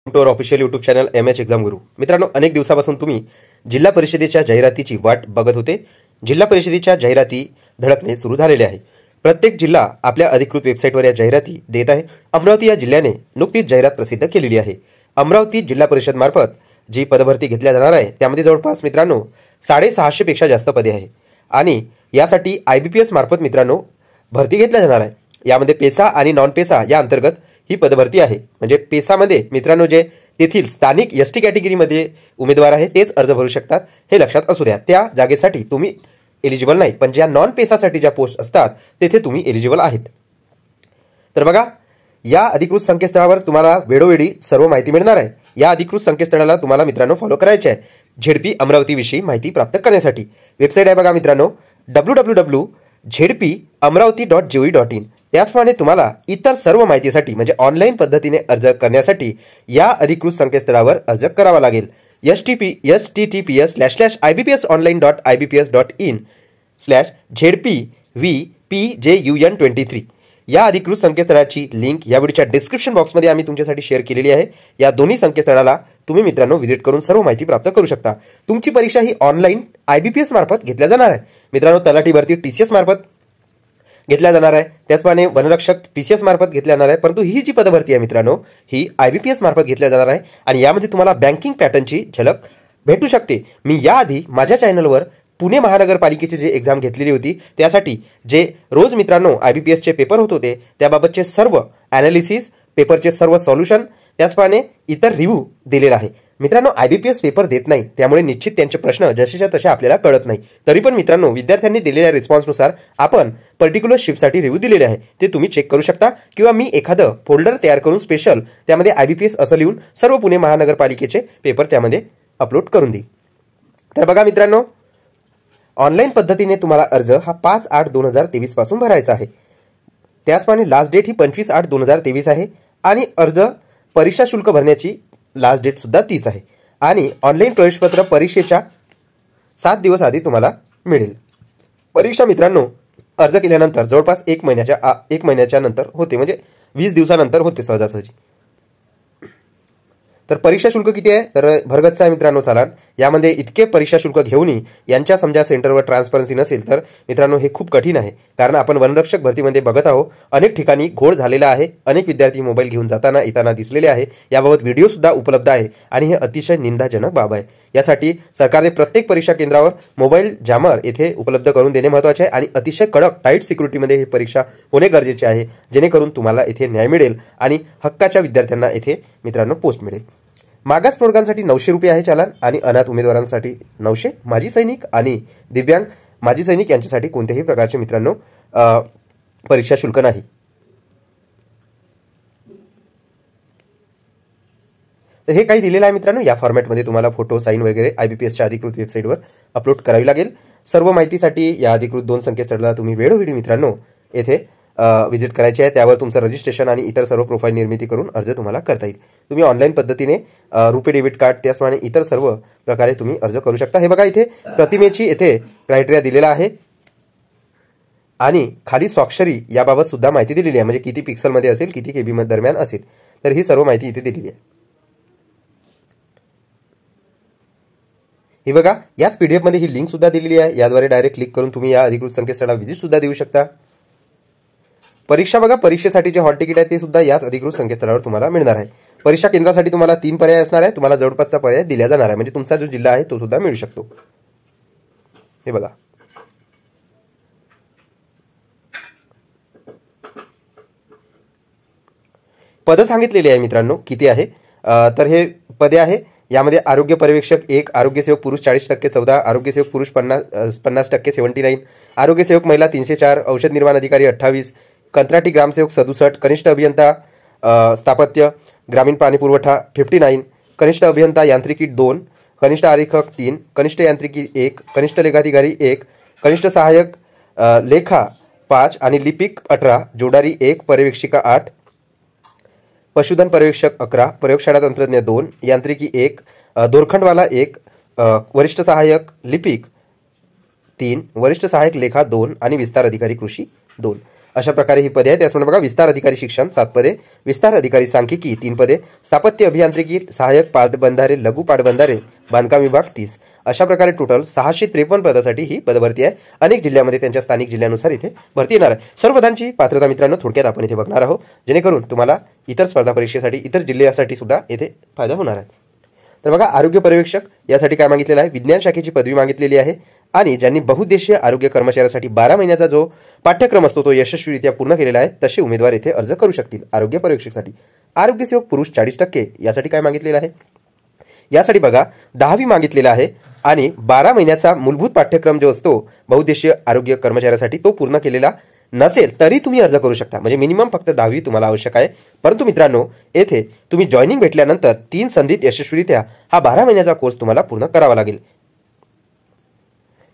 To our official YouTube channel MH exam Guru. मित्रांनो, अनेक दिवसापासून तुम्ही जिल्हा परिषदेच्या जाहिरातीची वाट बघत होते. जिल्हा परिषदेच्या जाहिराती धडकणे सुरू झालेले आहे. प्रत्येक जिल्हा आपल्या अधिकृत वेबसाईटवर या जाहिराती देत आहे. अमरावती या जिल्ह्याने नुकतीच जाहिरात प्रसिद्ध केलेली आहे. अमरावती जिल्हा परिषद मार्फत जी पदभरती घेतल्या जाणार आहे त्यामध्ये जवळपास मित्रांनो 650 पेक्षा जास्त पदे आहे आणि यासाठी IBPS मार्फत मित्रांनो भरती घेतल्या जाणार आहे. यामध्ये पेसा आणि नॉन पेसा या अंतर्गत ही पदभरती आहे. म्हणजे पेसामध्ये मित्रांनो जे तेथील स्थानिक ST कॅटेगरीमध्ये उमेदवार आहे तेच अर्ज भरू शकतात, हे लक्षात असू द्या. त्या जागेसाठी तुम्ही एलिजिबल नाही, पण ज्या नॉन पेसासाठी ज्या पोस्ट असतात तेथे तुम्ही एलिजिबल आहेत. तर बघा, या अधिकृत संकेतस्थळावर तुम्हाला वेळोवेळी सर्व माहिती मिळणार आहे. या अधिकृत संकेतस्थळाला तुम्हाला मित्रांनो फॉलो करायचे आहे. झेडपी अमरावती विषयी माहिती प्राप्त करण्यासाठी वेबसाईट आहे बघा मित्रांनो www.zhpamravati.gov.in. त्याचप्रमाणे तुम्हाला इतर सर्व माहितीसाठी म्हणजे ऑनलाईन पद्धतीने अर्ज करण्यासाठी या अधिकृत संकेतस्थळावर अर्ज करावा लागेल. https://ibpsonline.ibps.in/zhpvpjun23 या अधिकृत संकेतस्थळाची लिंक या व्हिडिओच्या डिस्क्रिप्शन बॉक्समध्ये आम्ही तुमच्यासाठी शेअर केलेली आहे. या दोन्ही संकेतस्थळाला तुम्ही मित्रांनो व्हिजिट करून सर्व माहिती प्राप्त करू शकता. तुमची परीक्षा ही ऑनलाईन IBPS मार्फत घेतल्या जाणार आहे. मित्रांनो, तलाठी भरती TCS मार्फत घेतल्या जाणार आहे. त्याचप्रमाणे वनरक्षक TCS मार्फत घेतल्या जाणार आहे. परंतु ही जी पदभरती आहे मित्रांनो ही IBPS मार्फत घेतल्या जाणार आहे आणि यामध्ये तुम्हाला बँकिंग पॅटर्नची झलक भेटू शकते. मी याआधी माझ्या चॅनलवर पुणे महानगरपालिकेची जी एक्झाम घेतलेली होती त्यासाठी जे रोज मित्रांनो IBPSचे पेपर होत होते त्याबाबतचे सर्व ॲनालिसिस, पेपरचे सर्व सॉल्युशन, त्याचप्रमाणे इतर रिव्ह्यू दिलेला आहे. मित्रांनो, IBPS पेपर देत नाही, त्यामुळे निश्चित त्यांचे प्रश्न जसेच्या तसे आपल्याला कळत नाही. तरी पण मित्रांनो विद्यार्थ्यांनी दिलेल्या रिस्पॉन्सनुसार आपण पर्टिक्युलर शिफ्टसाठी रिव्ह्यू दिलेले आहे, ते तुम्ही चेक करू शकता किंवा मी एखादं फोल्डर तयार करून स्पेशल त्यामध्ये IBPS असं लिहून सर्व पुणे महानगरपालिकेचे पेपर त्यामध्ये अपलोड करून देईल. तर बघा मित्रांनो, ऑनलाईन पद्धतीने तुम्हाला अर्ज हा 5/8/2023 पासून भरायचा आहे. त्याचप्रमाणे लास्ट डेट ही 25/8/2023 आहे आणि अर्ज परीक्षा शुल्क भरण्याची लास्ट डेट सुद्धा 30 आहे आणि ऑनलाईन प्रवेशपत्र परीक्षेच्या 7 दिवस आधी तुम्हाला मिळेल. परीक्षा मित्रांनो अर्ज केल्यानंतर जवळपास 1 महिन्याच्या नंतर होते, म्हणजे 20 दिवसानंतर होते सहजासहजी. तर परीक्षा शुल्क किती आहे तर भरगच्च आहे मित्रांनो चालान. यामध्ये इतके परीक्षा शुल्क घेऊनही यांच्या समजा सेंटरवर ट्रान्सपरन्सी नसेल तर मित्रांनो हे खूप कठीण आहे. कारण आपण वनरक्षक भरतीमध्ये बघत आहोत अनेक ठिकाणी घोळ झालेला आहे. अनेक विद्यार्थी मोबाईल घेऊन जाताना येताना दिसलेले आहे. याबाबत व्हिडिओ सुद्धा उपलब्ध आहे आणि हे अतिशय निंदाजनक बाब आहे. यासाठी सरकारने प्रत्येक परीक्षा केंद्रावर मोबाईल जॅमर येथे उपलब्ध करून देणे महत्त्वाचे आहे आणि अतिशय कडक टाईट सिक्युरिटीमध्ये ही परीक्षा होणे गरजेचे आहे, जेणेकरून तुम्हाला येथे न्याय मिळेल आणि हक्काच्या विद्यार्थ्यांना येथे मित्रांनो पोस्ट मिळेल. मागास प्रवर्गांसाठी 900 रुपये आहे चालान आणि अनाथ उमेदवारांसाठी 900. माजी सैनिक आणि दिव्यांग माजी सैनिक यांच्यासाठी कोणत्याही प्रकारचे मित्रांनो परीक्षा शुल्क नाही. तर हे काही दिलेलं आहे मित्रांनो. या फॉर्मॅटमध्ये तुम्हाला फोटो, साईन वगैरे IBPSच्या अधिकृत वेबसाईटवर अपलोड करावी लागेल. सर्व माहितीसाठी या अधिकृत 2 संकेतस्थळाला तुम्ही वेळोवेळी मित्रांनो येथे व्हिजिट करायची आहे. त्यावर तुमचं रजिस्ट्रेशन आणि इतर सर्व प्रोफाईल निर्मिती करून अर्ज तुम्हाला करता येईल. तुम्ही ऑनलाईन पद्धतीने रुपे डेबिट कार्ड त्याचप्रमाणे इतर सर्व प्रकारे तुम्ही अर्ज करू शकता. हे बघा, इथे प्रतिमेची येथे क्रायटेरिया दिलेला आहे आणि खाली स्वाक्षरी याबाबत सुद्धा माहिती दिलेली आहे, म्हणजे किती पिक्सलमध्ये असेल, किती KB दरम्यान असेल. तर ही सर्व माहिती इथे दिलेली आहे. हे बघा, याच PDF मध्ये ही लिंक सुद्धा दिलेली आहे. याद्वारे डायरेक्ट क्लिक करून तुम्ही या अधिकृत संकेतस्थळाला व्हिजिट सुद्धा देऊ शकता. परीक्षा बघा, परीक्षेसाठी जे हॉल तिकीट आहे ते सुद्धा याच अधिकृत संकेतस्थळावर तुम्हाला मिळणार आहे. परीक्षा केंद्रासाठी तुम्हाला 3 पर्याय असणार आहे. तुम्हाला जवळपासचा पर्याय दिला जाणार आहे, म्हणजे तुमचा जो जिल्हा आहे तो सुद्धा मिळू शकतो. हे बघा, पद सांगितलेली आहे मित्रांनो किती आहे. तर हे पदे आहे. यामध्ये आरोग्य पर्यवेक्षक 1, आरोग्य सेवक पुरुष 40% 14, आरोग्य सेवक पुरुष 50% 79, आरोग्य सेवक महिला 304, औषध निर्माण अधिकारी 28, कंत्राटी ग्रामसेवक 67, कनिष्ठ अभियंता स्थापत्य ग्रामीण पाणी पुरवठा 59, कनिष्ठ अभियंता यांत्रिकी 2, कनिष्ठ आरेखक 3, कनिष्ठ यांत्रिकी 1, कनिष्ठ लेखाधिकारी 1, कनिष्ठ सहाय्यक लेखा 5 आणि लिपिक 18, जोडारी 1, पर्यवेक्षिका 8, पशुधन पर्यवेक्षक 11, प्रयोगशाळा तंत्रज्ञ 2, यांत्रिकी 1, दोरखंडवाला 1, वरिष्ठ सहाय्यक लिपिक 3, वरिष्ठ सहाय्यक लेखा 2 आणि विस्तार अधिकारी कृषी 2. अशा प्रकारे ही पदे आहेत. त्याचप्रमाणे बघा विस्तार अधिकारी शिक्षण 7 पदे, विस्तार अधिकारी सांख्यिकी 3 पदे, स्थापत्य अभियांत्रिकी सहाय्यक पाटबंधारे लघु पाटबंधारे बांधकाम विभाग 30. अशा प्रकारे टोटल 653 पदासाठी ही पदभरती आहे. अनेक जिल्ह्यामध्ये त्यांच्या स्थानिक जिल्ह्यानुसार इथे भरती येणार आहे. सर्व पदांची पात्रता मित्रांनो थोडक्यात आपण इथे बघणार आहोत, जेणेकरून तुम्हाला इतर स्पर्धा परीक्षेसाठी इतर जिल्ह्यासाठी सुद्धा इथे फायदा होणार आहे. तर बघा आरोग्य पर्यवेक्षक यासाठी काय मागितलेलं आहे, विज्ञान शाखेची पदवी मागितलेली आहे आणि ज्यांनी बहुउद्देशीय आरोग्य कर्मचाऱ्यासाठी 12 महिन्याचा जो पाठ्यक्रम असतो तो यशस्वीरित्या पूर्ण केलेला आहे तसे उमेदवार इथे अर्ज करू शकतील. आरोग्य पर्यवेक्षकसाठी आरोग्य सेवक पुरुष 40% यासाठी काय मागितलेलं आहे, यासाठी बघा 10वी मागितलेला आहे आणि 12 महिन्याचा मूलभूत पाठ्यक्रम जो असतो बहुउद्देशीय आरोग्य कर्मचाऱ्यासाठी तो पूर्ण केलेला नसेल तरी तुम्ही अर्ज करू शकता. म्हणजे मिनिमम फक्त 10वी तुम्हाला आवश्यक आहे. परंतु मित्रांनो येथे तुम्ही जॉईनिंग भेटल्यानंतर 3 संधीत यशस्वीरित्या हा 12 महिन्याचा कोर्स तुम्हाला पूर्ण करावा लागेल.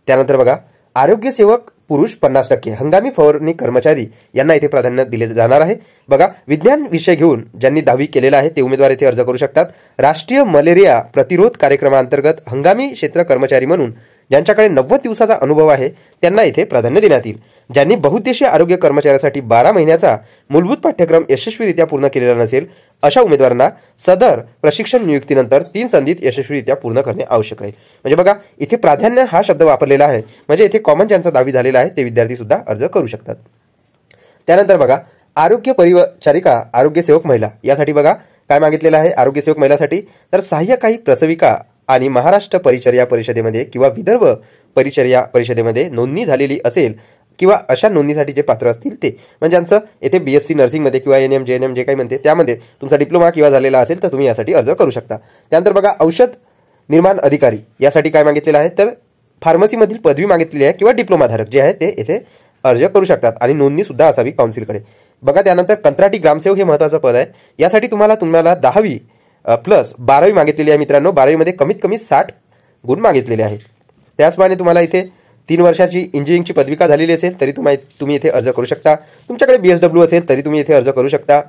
त्यानंतर बघा आरोग्य सेवक पुरुष 50% हंगामी फवारणी कर्मचारी यांना इथे प्राधान्य दिले जाणार आहे. बघा विज्ञान विषय घेऊन ज्यांनी 10वी केलेला आहे ते उमेदवार इथे अर्ज करू शकतात. राष्ट्रीय मलेरिया प्रतिरोध कार्यक्रमांतर्गत हंगामी क्षेत्र कर्मचारी म्हणून ज्यांच्याकडे 90 दिवसाचा अनुभव आहे त्यांना इथे प्राधान्य देण्यात येईल. ज्यांनी बहुउद्देशीय आरोग्य कर्मचाऱ्यासाठी 12 महिन्याचा मूलभूत पाठ्यक्रम यशस्वीरित्या पूर्ण केलेला नसेल अशा उमेदवारांना सदर प्रशिक्षण नियुक्तीनंतर 3 संधीत यशस्वीरित्या पूर्ण करणे आवश्यक आहे. म्हणजे बघा इथे प्राधान्य हा शब्द वापरलेला आहे, म्हणजे इथे कॉमन ज्यांचा 10वी झालेला आहे ते विद्यार्थी सुद्धा अर्ज करू शकतात. त्यानंतर बघा आरोग्य परिचारिका आरोग्य सेवक महिला यासाठी बघा काय मागितलेलं आहे आरोग्य सेवक महिलासाठी, तर सहाय्यकारी प्रसविका आणि महाराष्ट्र परिचर्या परिषदेमध्ये किंवा विदर्भ परिचर्या परिषदेमध्ये नोंदणी झालेली असेल किंवा अशा नोंदणीसाठी जे पात्र असतील ते, म्हणजे ज्यांचं येथे BSc नर्सिंगमध्ये किंवा NM JNM जे काही म्हणते त्यामध्ये तुमचा डिप्लोमा किंवा झालेला असेल तर तुम्ही यासाठी अर्ज करू शकता. त्यानंतर बघा औषध निर्माण अधिकारी यासाठी काय मागितलेलं आहे, तर फार्मसीमधील पदवी मागितलेली आहे किंवा डिप्लोमा धारक जे आहे ते येथे अर्ज करू शकतात आणि नोंदणी सुद्धा असावी काउन्सिलकडे. बघा त्यानंतर कंत्राटी ग्रामसेवक हे महत्त्वाचं पद आहे. यासाठी तुम्हाला 10वी प्लस 12वी मागितलेली आहे मित्रांनो. 12वी मध्ये कमीत कमी 60 गुण मागितलेले आहेत. त्याचप्रमाणे तुम्हाला इथे 3 वर्षाची इंजिनिअरिंगची पदविका झालेली असेल तरी तुम्ही इथे अर्ज करू शकता. तुमच्याकडे BSW असेल तरी तुम्ही इथे अर्ज करू शकता.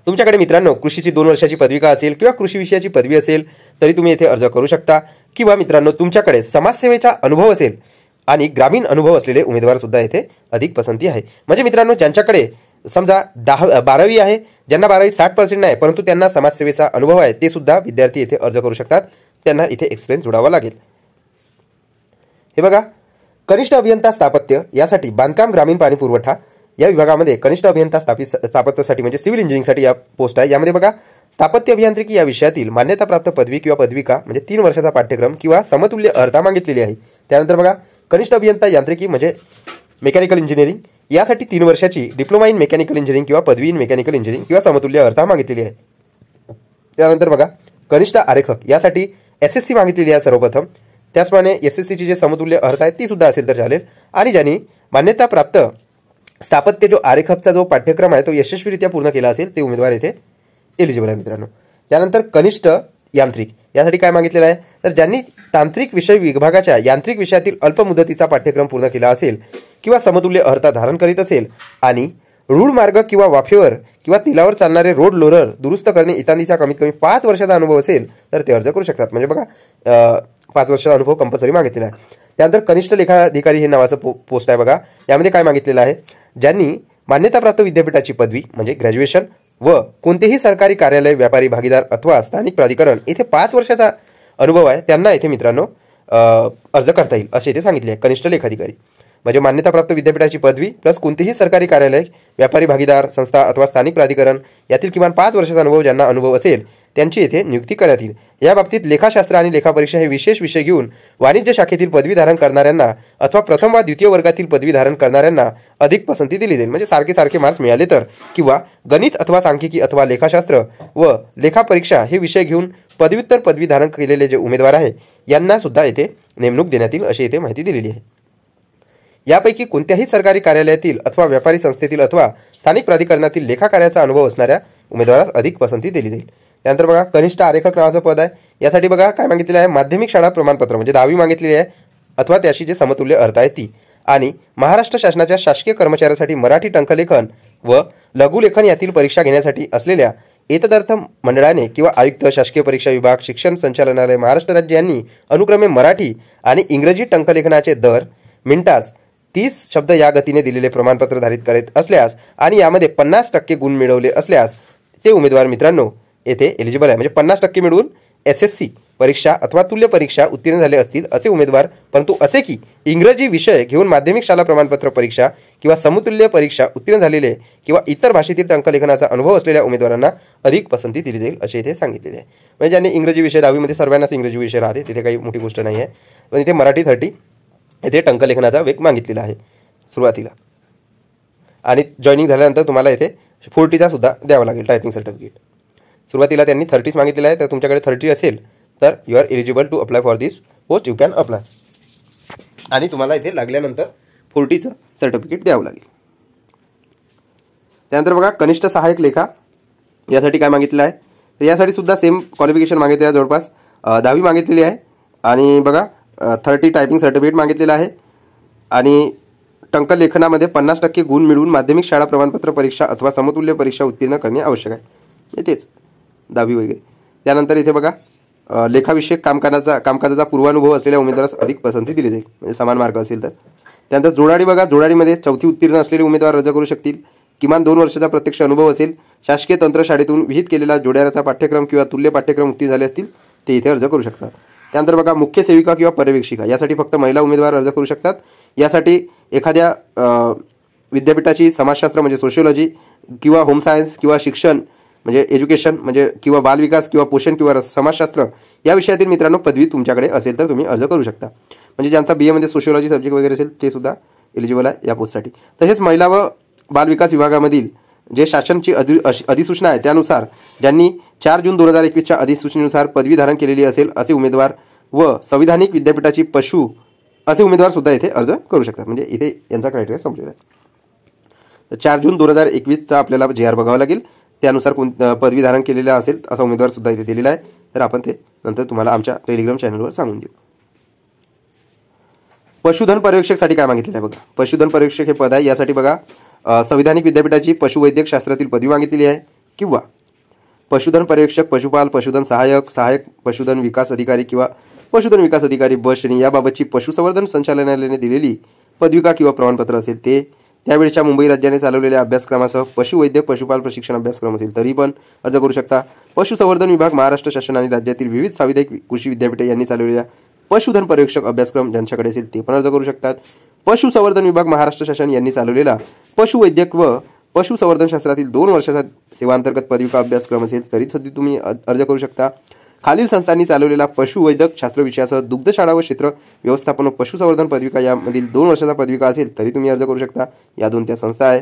तुमच्याकडे मित्रांनो कृषीची 2 वर्षाची पदविका असेल किंवा कृषी विषयाची पदवी असेल तरी तुम्ही इथे अर्ज करू शकता. किंवा मित्रांनो तुमच्याकडे समाजसेवेचा अनुभव असेल आणि ग्रामीण अनुभव असलेले उमेदवार सुद्धा इथे अधिक पसंती आहे. म्हणजे मित्रांनो ज्यांच्याकडे समजा 12वी आहे, ज्यांना 12वी 60% नाही परंतु त्यांना समाजसेवेचा अनुभव आहे ते सुद्धा विद्यार्थी इथे अर्ज करू शकतात. त्यांना इथे एक्सपिरियन्स जोडावा लागेल. हे बघा कनिष्ठ अभियंता स्थापत्य यासाठी बांधकाम ग्रामीण पाणी पुरवठा या विभागामध्ये कनिष्ठ अभियंता स्थापत्यासाठी म्हणजे सिव्हिल इंजिनिअरिंगसाठी या पोस्ट आहे. यामध्ये बघा स्थापत्य अभियांत्रिकी या विषयातील मान्यताप्राप्त पदवी किंवा पदविका म्हणजे 3 वर्षाचा पाठ्यक्रम किंवा समतुल्य अर्हता मागितलेली आहे. त्यानंतर बघा कनिष्ठ अभियंता यांत्रिकी म्हणजे मेकॅनिकल इंजिनिअरिंग यासाठी 3 वर्षाची डिप्लोमा इन मेकॅनिकल इंजिनिअरिंग किंवा पदवी इन मेकॅनिकल इंजिनिअरिंग किंवा समतुल्य अर्हता मागितलेली आहे. त्यानंतर बघा कनिष्ठ आरेखक यासाठी SSC मागितलेली आहे सर्वप्रथम. त्याचप्रमाणे SSCची जे समतुल्य अर्हता आहे ती सुद्धा असेल तर चालेल. आणि ज्यांनी मान्यताप्राप्त स्थापत्य जो आरेखकचा जो पाठ्यक्रम आहे तो यशस्वीरित्या पूर्ण केला असेल ते उमेदवार इथे एलिजिबल आहे मित्रांनो. त्यानंतर कनिष्ठ यांत्रिक यासाठी काय मागितलेलं आहे, तर ज्यांनी तांत्रिक विषय विभागाच्या यांत्रिक विषयातील अल्प मुदतीचा पाठ्यक्रम पूर्ण केला असेल किंवा समतुल्य अर्हता धारण करीत असेल आणि रूळ मार्ग किंवा वाफेवर किंवा तेलावर चालणारे रोड लोरर दुरुस्त करणे इत्यादीचा कमीत कमी 5 वर्षाचा अनुभव असेल तर ते अर्ज करू शकतात. म्हणजे बघा 5 वर्षाचा अनुभव कंपल्सरी मागितलेला आहे. त्यानंतर कनिष्ठ लेखाधिकारी हे नावाचं पोस्ट आहे. बघा यामध्ये काय मागितलेलं आहे, ज्यांनी मान्यताप्राप्त विद्यापीठाची पदवी म्हणजे ग्रॅज्युएशन व कोणतेही सरकारी कार्यालय व्यापारी भागीदार अथवा स्थानिक प्राधिकरण इथे 5 वर्षाचा अनुभव आहे त्यांना इथे मित्रांनो अर्ज करता येईल असे इथे सांगितले आहे. कनिष्ठ लेखाधिकारी म्हणजे मान्यताप्राप्त विद्यापीठाची पदवी प्लस कोणतेही सरकारी कार्यालय व्यापारी भागीदार संस्था अथवा स्थानिक प्राधिकरण यातील किमान 5 वर्षाचा अनुभव ज्यांना अनुभव असेल त्यांची येथे नियुक्ती करण्यात येईल. या बाबतीत लेखाशास्त्र आणि लेखापरीक्षा हे विशेष विषय घेऊन वाणिज्य शाखेतील पदवी धारण करणाऱ्यांना अथवा प्रथम वा द्वितीय वर्गातील पदवी धारण करणाऱ्यांना अधिक पसंती दिली जाईल. म्हणजे सारखे मार्क्स मिळाले तर किंवा गणित अथवा सांख्यिकी अथवा लेखाशास्त्र व लेखापरीक्षा हे विषय घेऊन पदव्युत्तर पदवी धारण केलेले जे उमेदवार आहे यांना सुद्धा येथे नेमणूक देण्यात येईल अशी येथे माहिती दिलेली आहे. यापैकी कोणत्याही सरकारी कार्यालयातील अथवा व्यापारी संस्थेतील अथवा स्थानिक प्राधिकरणातील लेखा कार्याचा अनुभव असणाऱ्या उमेदवारास अधिक पसंती दिली जाईल. त्यानंतर बघा कनिष्ठ आरेखक नावाचं पद आहे. यासाठी बघा काय मागितलेलं आहे, माध्यमिक शाळा प्रमाणपत्र म्हणजे 10वी मागितलेली आहे अथवा त्याशी जे समतुल्य अर्हता आहे ती, आणि महाराष्ट्र शासनाच्या शासकीय कर्मचाऱ्यासाठी मराठी टंकलेखन व लघुलेखन यातील परीक्षा घेण्यासाठी असलेल्या एतदर्थ मंडळाने किंवा आयुक्त शासकीय परीक्षा विभाग शिक्षण संचालनालय महाराष्ट्र राज्य यांनी अनुक्रमे मराठी आणि इंग्रजी टंकलेखनाचे दर मिनिटास 30 शब्द या गतीने दिलेले प्रमाणपत्र धारित करीत असल्यास आणि यामध्ये 50% गुण मिळवले असल्यास ते उमेदवार मित्रांनो येथे एलिजिबल आहे. म्हणजे 50% मिळवून SSC परीक्षा अथवा तुल्य परीक्षा उत्तीर्ण झाले असतील असे उमेदवार, परंतु असे की इंग्रजी विषय घेऊन माध्यमिक शाळा प्रमाणपत्र परीक्षा किंवा समतुल्य परीक्षा उत्तीर्ण झालेले किंवा इतर भाषेतील टंकलेखनाचा अनुभव असलेल्या उमेदवारांना अधिक पसंती दिली जाईल असे इथे सांगितलेले आहे. म्हणजे ज्यांनी इंग्रजी विषय 10वीमध्ये सर्वांनाच इंग्रजी विषय राहते, तिथे काही मोठी गोष्ट नाही आहे. पण इथे मराठी 30 इथे टंकलेखनाचा वेग मागितलेला आहे सुरुवातीला. आणि जॉईनिंग झाल्यानंतर तुम्हाला इथे 40चा सुद्धा द्यावा लागेल टायपिंग सर्टिफिकेट. सुरुवातीला त्यांनी 30 मागितलेलं आहे, तर तुमच्याकडे 30 असेल तर you are eligible to apply for this post, you can apply. आणि तुम्हाला इथे लागल्यानंतर 40चं सर्टिफिकेट द्यावं लागेल. त्यानंतर बघा कनिष्ठ सहाय्यक लेखा यासाठी काय मागितलेलं आहे, तर यासाठी सुद्धा सेम क्वालिफिकेशन मागितले आहे. जवळपास 10वी मागितलेली आहे. आणि बघा 30 टायपिंग सर्टिफिकेट मागितलेलं आहे. आणि टंकलेखनामध्ये 50% गुण मिळवून माध्यमिक शाळा प्रमाणपत्र परीक्षा अथवा समतुल्य परीक्षा उत्तीर्ण करणे आवश्यक आहे. तेच 10वी वगैरे. त्यानंतर इथे बघा लेखाविषयक कामकाजाचा पूर्वानुभव असलेल्या उमेदवारास अधिक पसंती दिली जाईल, म्हणजे समान मार्क असेल तर. त्यानंतर जोडाडी बघा, जोडाडीमध्ये 4थी उत्तीर्ण असलेले उमेदवार अर्ज करू शकतील. किमान 2 वर्षाचा प्रत्यक्ष अनुभव असेल. शासकीय तंत्रशाळेतून विहित केलेला जोड्याचा पाठ्यक्रम किंवा तुल्य पाठ्यक्रम उत्तीर्ण झाले असतील ते इथे अर्ज करू शकतात. त्यानंतर बघा मुख्य सेविका किंवा पर्यवेक्षिका यासाठी फक्त महिला उमेदवार अर्ज करू शकतात. यासाठी एखाद्या विद्यापीठाची समाजशास्त्र म्हणजे सोशिओलॉजी किंवा होम सायन्स किंवा शिक्षण म्हणजे एज्युकेशन म्हणजे किंवा बालविकास किंवा पोषण किंवा समाजशास्त्र या विषयातील मित्रांनो पदवी तुमच्याकडे असेल तर तुम्ही अर्ज करू शकता. म्हणजे ज्यांचा BA मध्ये सोशिओलॉजी सब्जेक्ट वगैरे असेल ते सुद्धा एलिजिबल आहे या पोस्टसाठी. तसेच महिला व बालविकास विभागामधील जे शासनची अधिसूचना आहे त्यानुसार ज्यांनी 4 जून 2021च्या अधिसूचनेनुसार पदवी धारण केलेली असेल असे उमेदवार व संविधानिक विद्यापीठाची पशु असे उमेदवार सुद्धा इथे अर्ज करू शकतात. म्हणजे इथे यांचा क्रायटेरिया संपलेला आहे. तर 4 जून 2021चा आपल्याला JR बघावं लागेल. त्यानुसार पदवी धारण केलेला असेल असा उमेदवार सुद्धा इथे दिलेला आहे. तर आपण ते नंतर तुम्हाला आमच्या टेलिग्राम चॅनलवर सांगून देऊ. पशुधन पर्यवेक्षकसाठी काय मागितलेलं आहे बघा. पशुधन पर्यवेक्षक हे पद आहे. यासाठी बघा संविधानिक विद्यापीठाची पशुवैद्यक शास्त्रातील पदवी मागितलेली आहे किंवा पशुधन पर्यवेक्षक, पशुपाल, पशुधन सहाय्यक, सहाय्यक पशुधन विकास अधिकारी किंवा पशुधन विकास अधिकारी ब श्रेणी याबाबतची पशुसंवर्धन संचालनालयाने दिलेली पदविका किंवा प्रमाणपत्र असेल ते त्यावेळेच्या मुंबई राज्याने चालवलेल्या अभ्यासक्रमासह पशुवैद्यक पशुपाल प्रशिक्षण अभ्यासक्रम असेल तरी पण अर्ज करू शकता. पशुसंवर्धन विभाग महाराष्ट्र शासन आणि राज्यातील विविध साविधानिक कृषी विद्यापीठे यांनी चालवलेल्या पशुधन पर्यवेक्षक अभ्यासक्रम ज्यांच्याकडे असेल ते पण अर्ज करू शकतात. पशुसंवर्धन विभाग महाराष्ट्र शासन यांनी चालवलेला पशुवैद्यक व पशुसंवर्धन शास्त्रातील 2 वर्षाचा सेवांतर्गत पदविका अभ्यासक्रम असेल तरी सुद्धा तुम्ही अर्ज करू शकता. खालील संस्थांनी चालवलेला पशुवैद्यक शास्त्र विषयासह दुग्धशाळा व क्षेत्र व्यवस्थापन व पशुसंवर्धन पदविका यामधील 2 वर्षाचा पदविका असेल तरी तुम्ही अर्ज करू शकता. या 2 त्या संस्था आहे.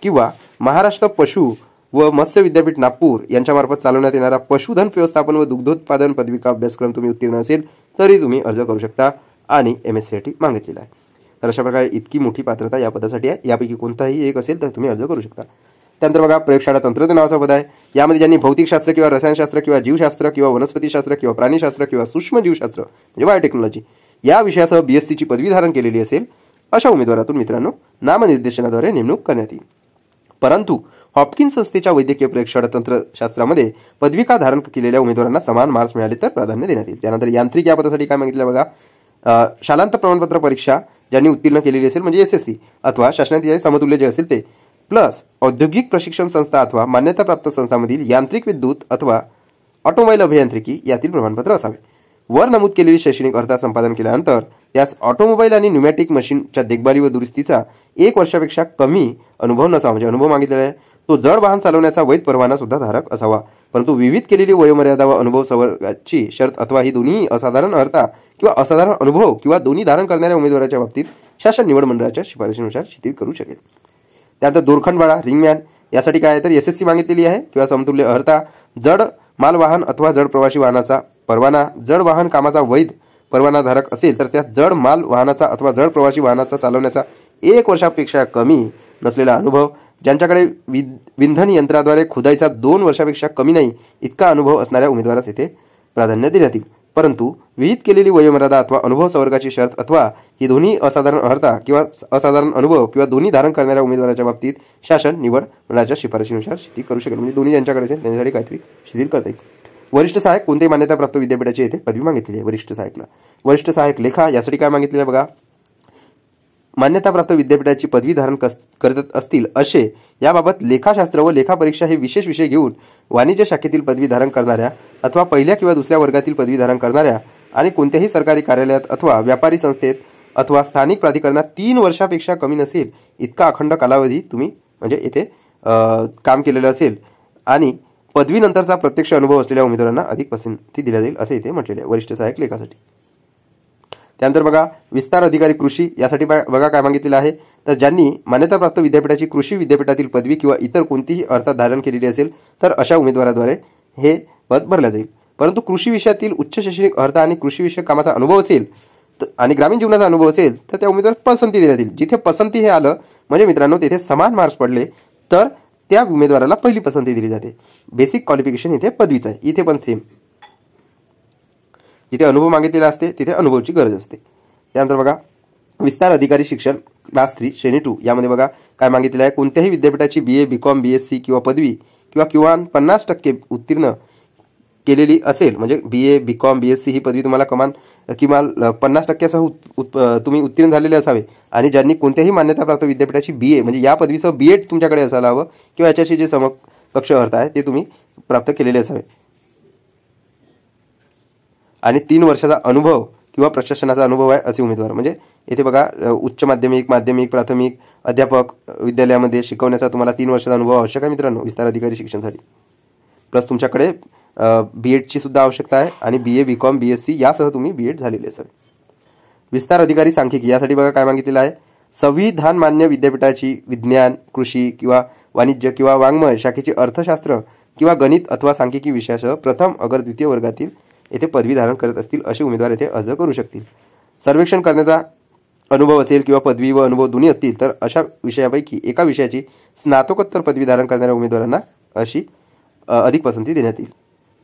किंवा महाराष्ट्र पशु व मत्स्य विद्यापीठ नागपूर यांच्यामार्फत चालवण्यात येणारा पशुधन व्यवस्थापन व दुग्धोत्पादन पदविका अभ्यासक्रम तुम्ही उत्तीर्ण असेल तरी तुम्ही अर्ज करू शकता. आणि MSc मागितलेला आहे. तर अशा प्रकारे इतकी मोठी पात्रता या पदासाठी आहे. यापैकी कोणताही एक असेल तर तुम्ही अर्ज करू शकता. त्यानंतर बघा प्रयोगशाळा तंत्रज्ञ नावाचा पद आहे. यामध्ये ज्यांनी भौतिकशास्त्र किंवा रसायनशास्त्र किंवा जीवशास्त्र किंवा वनस्पतीशास्त्र किंवा प्राणीशास्त्र किंवा सूक्ष्म जीवशास्त्र म्हणजे बायोटेक्नॉलॉजी या विषयासह BSc ची पदवी धारण केलेली असेल अशा उमेदवारातून मित्रांनो नामनिर्देशनाद्वारे नेमणूक करण्यात येईल. परंतु हॉपकिन्स संस्थेच्या वैद्यकीय प्रयोगशाळा तंत्रशास्त्रामध्ये पदविका धारण केलेल्या उमेदवारांना समान मार्क्स मिळाले तर प्राधान्य देण्यात येईल. त्यानंतर यांत्रिक या पदासाठी काय मागितलं बघा. शालांत प्रमाणपत्र परीक्षा ज्यांनी उत्तीर्ण केलेली असेल म्हणजे SSC अथवा शासनातील समतुल्य जे असेल ते प्लस औद्योगिक प्रशिक्षण संस्था अथवा मान्यताप्राप्त संस्थांमधील यांत्रिक विद्युत अथवा ऑटोमोबाईल अभियांत्रिकी यातील प्रमाणपत्र असावे. वर नमूद केलेली शैक्षणिक अर्हता संपादन केल्यानंतर त्यास ऑटोमोबाईल आणि न्यूमॅटिक मशीनच्या देखभाली व दुरुस्तीचा 1 वर्षापेक्षा कमी अनुभव नसावा. म्हणजे अनुभव मागितलेला आहे. तो जड वाहन चालवण्याचा वैध परवाना सुद्धा धारक असावा. परंतु विविध केलेली वयोमर्यादा व अनुभव संवर्गाची शर्त अथवा ही दोन्ही असाधारण अर्हता किंवा असाधारण अनुभव किंवा दोन्ही धारण करणाऱ्या उमेदवाराच्या बाबतीत शासन निवड मंडळाच्या शिफारशीनुसार शिथिल करू शकेल. त्यानंतर दोरखंडवाळा रिंगमॅन यासाठी काय आहे तर SSC मागितलेली आहे किंवा समतुल्य अर्हता. जड मालवाहन अथवा जड प्रवासी वाहनाचा परवाना जड वाहन कामाचा वैध परवाना धारक असेल तर त्यात जड माल वाहनाचा अथवा जड प्रवासी वाहनाचा चालवण्याचा 1 वर्षापेक्षा कमी नसलेला अनुभव. ज्यांच्याकडे विंधन यंत्राद्वारे खुदाईचा 2 वर्षापेक्षा कमी नाही इतका अनुभव असणाऱ्या उमेदवारास येथे प्राधान्य देण्यात येईल. परंतु विहित केलेली वयोमर्यादा अथवा अनुभव संवर्गाची शर्त अथवा ही दोन्ही असाधारण अर्हता किंवा असाधारण अनुभव किंवा दोन्ही धारण करणाऱ्या उमेदवाराच्या बाबतीत शासन निवड मंडळाच्या शिफारशीनुसार शिथिल करू शकेल. म्हणजे दोन्ही ज्यांच्याकडे असेल त्यांच्यासाठी काहीतरी शिथिल करता येईल. वरिष्ठ सहाय्यक कोणत्याही मान्यताप्राप्त विद्यापीठाची येथे पदवी मागितलेली आहे. वरिष्ठ सहाय्यक लेखा यासाठी काय मागितलेलं आहे बघा. मान्यताप्राप्त विद्यापीठाची पदवी धारण करत असतील असे याबाबत लेखाशास्त्र व लेखापरीक्षा हे विशेष विषय घेऊन वाणिज्य शाखेतील पदवी धारण करणाऱ्या अथवा पहिल्या किंवा दुसऱ्या वर्गातील पदवी धारण करणाऱ्या आणि कोणत्याही सरकारी कार्यालयात अथवा व्यापारी संस्थेत अथवा स्थानिक प्राधिकरणात 3 वर्षापेक्षा कमी नसेल इतका अखंड कालावधी तुम्ही म्हणजे इथे काम केलेलं असेल आणि पदवीनंतरचा प्रत्यक्ष अनुभव असलेल्या उमेदवारांना अधिक पसंती दिली जाईल असे इथे म्हटलेले आहे वरिष्ठ सहाय्यक लेखासाठी. त्यानंतर बघा विस्तार अधिकारी कृषी यासाठी बघा काय मागितलेलं आहे तर ज्यांनी मान्यताप्राप्त विद्यापीठाची कृषी विद्यापीठातील पदवी किंवा इतर कोणतीही अर्थ धारण केलेली असेल तर अशा उमेदवाराद्वारे हे पद भरले जाईल. परंतु कृषी विषयातील उच्च शैक्षणिक अर्थ आणि कृषी विषयक कामाचा अनुभव असेल आणि ग्रामीण जीवनाचा अनुभव असेल तर त्या उमेदवार पसंती देण्यात येईल. जिथे पसंती हे आलं म्हणजे मित्रांनो तिथे समान मार्क्स पडले तर त्या उमेदवाराला पहिली पसंती दिली जाते. बेसिक क्वालिफिकेशन इथे पदवीचं आहे. इथे पण सेम जिथे अनुभव मागितलेला असते तिथे अनुभवाची गरज असते. त्यानंतर बघा विस्तार अधिकारी शिक्षण क्लास 3 श्रेणी 2 यामध्ये बघा काय मागितलेलं आहे कोणत्याही विद्यापीठाची BA BCom BSc किंवा पदवी किंवा 50% उत्तीर्ण केलेली असेल म्हणजे BA BCom BSc ही पदवी तुम्हाला किमान 50%सह तुम्ही उत्तीर्ण झालेले असावे आणि ज्यांनी कोणत्याही मान्यताप्राप्त विद्यापीठाची BA म्हणजे या पदवीसह B.Ed तुमच्याकडे असायला हवं किंवा याच्याशी जे समकक्ष अर्थ आहे ते तुम्ही प्राप्त केलेले असावे आणि 3 वर्षाचा अनुभव किंवा प्रशासनाचा अनुभव आहे असे उमेदवार म्हणजे इथे बघा उच्च माध्यमिक प्राथमिक अध्यापक विद्यालयामध्ये शिकवण्याचा तुम्हाला 3 वर्षाचा अनुभव आवश्यक आहे मित्रांनो विस्तार अधिकारी शिक्षणासाठी. प्लस तुमच्याकडे B.Edची सुद्धा आवश्यकता आहे आणि BA BCom BSc यासह तुम्ही B.Ed झालेले असावे. विस्तार अधिकारी सांख्यिकी यासाठी बघा काय मागितलेलं आहे संविधान मान्य विद्यापीठाची विज्ञान कृषी किंवा वाणिज्य किंवा वाङ्मय शाखेची अर्थशास्त्र किंवा गणित अथवा सांख्यिकी विषयासह प्रथम अगर द्वितीय वर्गातील येथे पदवी धारण करत असतील असे उमेदवार येथे अर्ज करू शकतील. सर्वेक्षण करण्याचा अनुभव असेल किंवा पदवी व अनुभव दोन्ही असतील तर अशा विषयापैकी एका विषयाची स्नातकोत्तर पदवी धारण करणाऱ्या उमेदवारांना अशी अधिक पसंती देण्यात येईल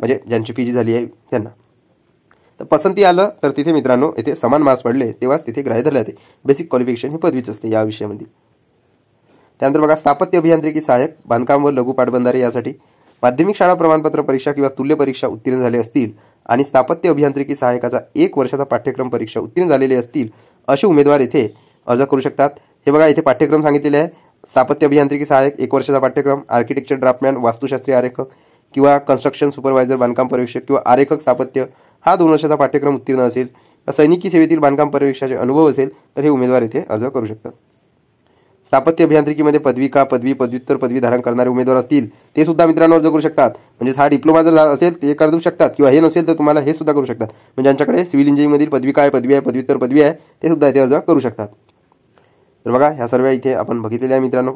म्हणजे ज्यांची PG झाली आहे त्यांना. तर पसंती आलं तर तिथे मित्रांनो येथे समान मार्क्स पडले तेव्हाच तिथे ग्राह्य धरले जाते. बेसिक क्वालिफिकेशन हे पदवीच असते या विषयामध्ये. त्यानंतर बघा स्थापत्य अभियांत्रिकी सहाय्यक बांधकाम व लघु पाटबंधारे यासाठी माध्यमिक शाळा प्रमाणपत्र परीक्षा किंवा तुल्य परीक्षा उत्तीर्ण झाले असतील आणि स्थापत्य अभियांत्रिकी सहाय्यकाचा 1 वर्षाचा पाठ्यक्रम परीक्षा उत्तीर्ण झालेले असतील असे उमेदवार येथे अर्ज करू शकतात. हे बघा इथे पाठ्यक्रम सांगितलेले आहे स्थापत्य अभियांत्रिकी सहाय्यक 1 वर्षाचा पाठ्यक्रम आर्किटेक्चर ड्राफ्टमॅन वास्तुशास्त्रीय आरेखक किंवा कन्स्ट्रक्शन सुपरवायझर बांधकाम पर्यवेक्षक किंवा आरेखक स्थापत्य हा 2 वर्षाचा पाठ्यक्रम उत्तीर्ण असेल सैनिकी सेवेतील बांधकाम पर्यवेक्षकाचे अनुभव असेल तर हे उमेदवार येथे अर्ज करू शकतात. स्थापत्य अभियांत्रिकीमध्ये पदव्युत्तर पदवी धारण करणारे उमेदवार असतील ते सुद्धा मित्रांनो अर्ज करू शकतात. म्हणजे हा डिप्लोमा जर असेल ते करू शकतात किंवा हे नसेल तर तुम्हाला हे सुद्धा करू शकतात. म्हणजे ज्यांच्याकडे सिव्हिल इंजिनिअरिंगमधील पदवी आहे पदव्युत्तर पदवी आहे ते सुद्धा इथे अर्ज करू शकतात. तर बघा ह्या सर्व इथे आपण बघितलेल्या आहे मित्रांनो.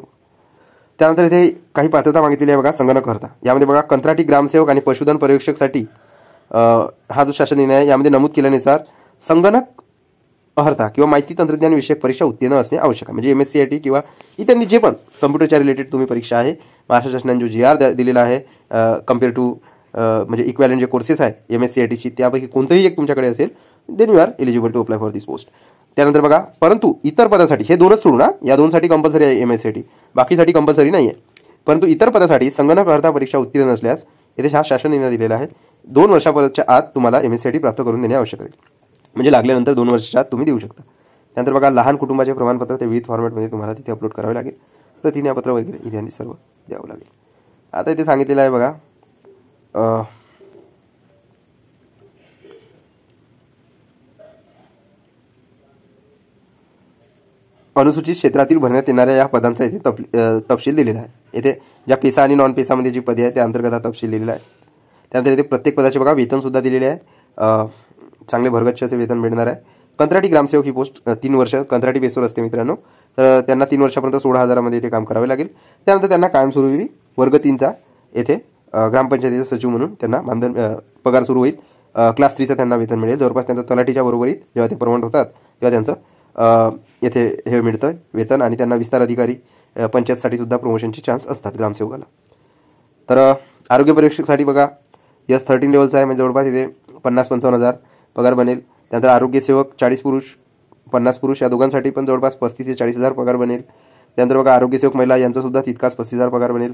त्यानंतर इथे काही पात्रता मागितलेली आहे बघा संगणक अर्थ यामध्ये बघा कंत्राटी ग्रामसेवक आणि पशुधन पर्यवेक्षकसाठी हा जो शासन निर्णय आहे यामध्ये नमूद केल्यानुसार संगणक अर्था किंवा माहिती तंत्रज्ञान विषयक परीक्षा उत्तीर्ण असणे आवश्यक आहे. म्हणजे MSc किंवा इत्यादी जे पण कम्प्युटरच्या रिलेटेड तुम्ही परीक्षा आहे महाराष्ट्र शासनाने जो GR दिलेला आहे कम्पेअर टू म्हणजे इक्वॅलंट जे कोर्सेस आहे MSc त्यापैकी कोणतंही एक तुमच्याकडे असेल then you are eligible to apply for this post. त्यानंतर बघा परंतु इतर पदासाठी हे 2च सोडू ना या 2साठी कंपल्सरी आहे MSc बाकीसाठी कंपल्सरी नाही आहे. परंतु इतर पदासाठी संगणक अर्था परीक्षा उत्तीर्ण नसल्यास येथे हा शासन निर्णय दिलेला आहे 2 वर्षापर्यंतच्या आत तुम्हाला MSc प्राप्त करून देणे आवश्यक आहे. म्हणजे लागल्यानंतर 2 वर्षाच्या आत तुम्ही देऊ शकता. त्यानंतर बघा लहान कुटुंबाचे प्रमाणपत्र ते विविध फॉर्मॅटमध्ये तुम्हाला तिथे अपलोड करावे लागेल. प्रतिज्ञापत्र वगैरे इत्यादी सर्व द्यावं लागेल. आता इथे सांगितलेलं आहे बघा अनुसूचित क्षेत्रातील भरण्यात येणाऱ्या या पदांचा इथे तपशील दिलेला आहे. इथे ज्या पेसा आणि नॉन पेसामध्ये जी पदे आहेत त्या अंतर्गत हा तपशील दिलेला आहे. त्यानंतर इथे प्रत्येक पदाचे बघा वेतन सुद्धा दिलेले आहे. चांगले भरगच्छ असे वेतन मिळणार आहे. कंत्राटी ग्रामसेवक ही पोस्ट 3 वर्ष कंत्राटी बेसवर असते मित्रांनो. तर त्यांना 3 वर्षापर्यंत 16,000 मध्ये इथे काम करावे लागेल. त्यानंतर त्यांना कायमस्वरूपी वर्ग 3चा येथे ग्रामपंचायतीचा सचिव म्हणून त्यांना मानधन पगार सुरू होईल. क्लास 3चा त्यांना वेतन मिळेल. जवळपास त्यांचा तलाठीच्या बरोबरीत जेव्हा ते प्रमोट होतात तेव्हा त्यांचं येथे हे मिळतं वेतन आणि त्यांना विस्तार अधिकारी पंचायतसाठी सुद्धा प्रमोशनचे चान्स असतात ग्रामसेवकाला. तर आरोग्य परीक्षेसाठी बघा S13 लेवलचा आहे म्हणजे जवळपास इथे 50-55,000 पगार बनेल. त्यानंतर आरोग्य सेवक 40 पुरुष 50 पुरुष या दोघांसाठी पण जवळपास 35 ते 40,000 पगार बनेल. त्यानंतर बघा आरोग्य सेवक महिला यांचा सुद्धा तितकाच 35,000 पगार बनेल.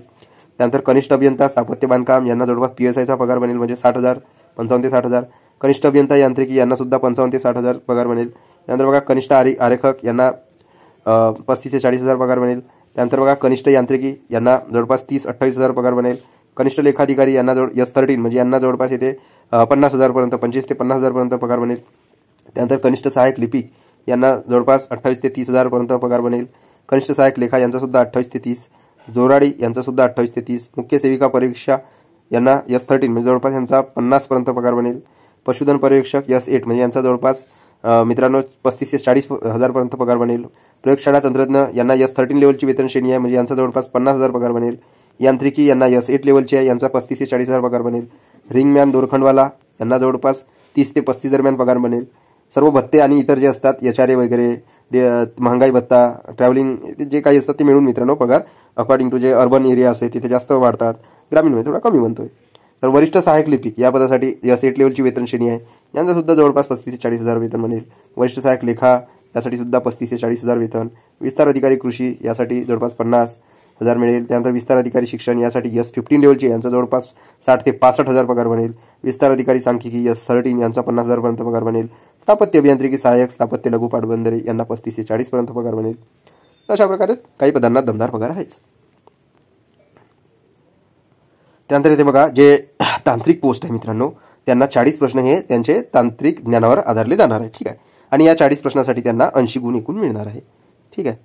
त्यानंतर कनिष्ठ अभियंता स्थापत्य बांधकाम यांना जवळपास PSIचा पगार बनेल म्हणजे 60,000 55 ते 60,000. कनिष्ठ अभियंता यांत्रिकी यांना सुद्धा 55 ते 60,000 पगार बनेल. त्यानंतर बघा कनिष्ठ आरेखक यांना 35 ते 40,000 पगार बनेल. त्यानंतर बघा कनिष्ठ यांत्रिकी यांना जवळपास 30-28,000 पगार बनेल. कनिष्ठ लेखाधिकारी यांना S13 म्हणजे यांना जवळपास येथे 50,000पर्यंत 25 ते 50,000पर्यंत पगार बनेल. त्यानंतर कनिष्ठ सहाय्यक लिपिक यांना जवळपास 28 ते 30,000पर्यंत पगार बनेल. कनिष्ठ सहाय्यक लेखा यांचासुद्धा 28 ते 30. जोराडी यांचासुद्धा 28 ते 30. मुख्य सेविका परीक्षा यांना S13 म्हणजे जवळपास यांचा 50पर्यंत पगार बनेल. पशुधन पर्यवेक्षक S8 म्हणजे यांचा जवळपास मित्रांनो 35 ते 40,000पर्यंत पगार बनेल. प्रयोगशाळा तंत्रज्ञ यांना S13 लेवलची वेतन श्रेणी आहे म्हणजे यांचा जवळपास 50,000 पगार बनेल. यांत्रिकी यांना S8 लेवलची आहे, यांचा 35 ते 40,000 पगार बनेल. रिंगमॅन दोरखंडवाला यांना जवळपास 30 ते 35 दरम्यान पगार बनेल. सर्व भत्ते आणि इतर जे असतात HRA वगैरे, महागाई भत्ता, ट्रॅव्हलिंग जे काही असतात ते मिळून मित्रांनो पगार अकॉर्डिंग टू जे अर्बन एरिया असते तिथे जास्त वाढतात, ग्रामीणमध्ये थोडा कमी बनतोय. तर वरिष्ठ सहाय्यक लिपिक या पदासाठी S8 लेवलची वेतन श्रेणी आहे, यांचा सुद्धा जवळपास 35 ते 40,000 वेतन बनेल. वरिष्ठ सहाय्यक लेखा यासाठी सुद्धा 35 ते 40,000 वेतन. विस्तार अधिकारी कृषी यासाठी जवळपास 50,000 मिळेल. त्यानंतर विस्तार अधिकारी शिक्षण यासाठी S15 लेवलची यांचा जवळपास 60 ते 65,000 पगार बनेल. विस्तार अधिकारी सांख्यिकी S13 यांचा 50,000पर्यंत पगार बनेल. स्थापत्य अभियांत्रिकी सहाय्यक, स्थापत्य लघु पाटबंधारे यांना 35 ते 40पर्यंत पगार बनेल. अशा प्रकारे काही पदांना दमदार पगार आहेच. त्यानंतर इथे बघा जे तांत्रिक पोस्ट आहे मित्रांनो, त्यांना 40 प्रश्न हे त्यांचे तांत्रिक ज्ञानावर आधारले जाणार आहे. ठीक आहे. आणि या 40 प्रश्नासाठी त्यांना 80 गुण एकूण मिळणार आहे. ठीक आहे.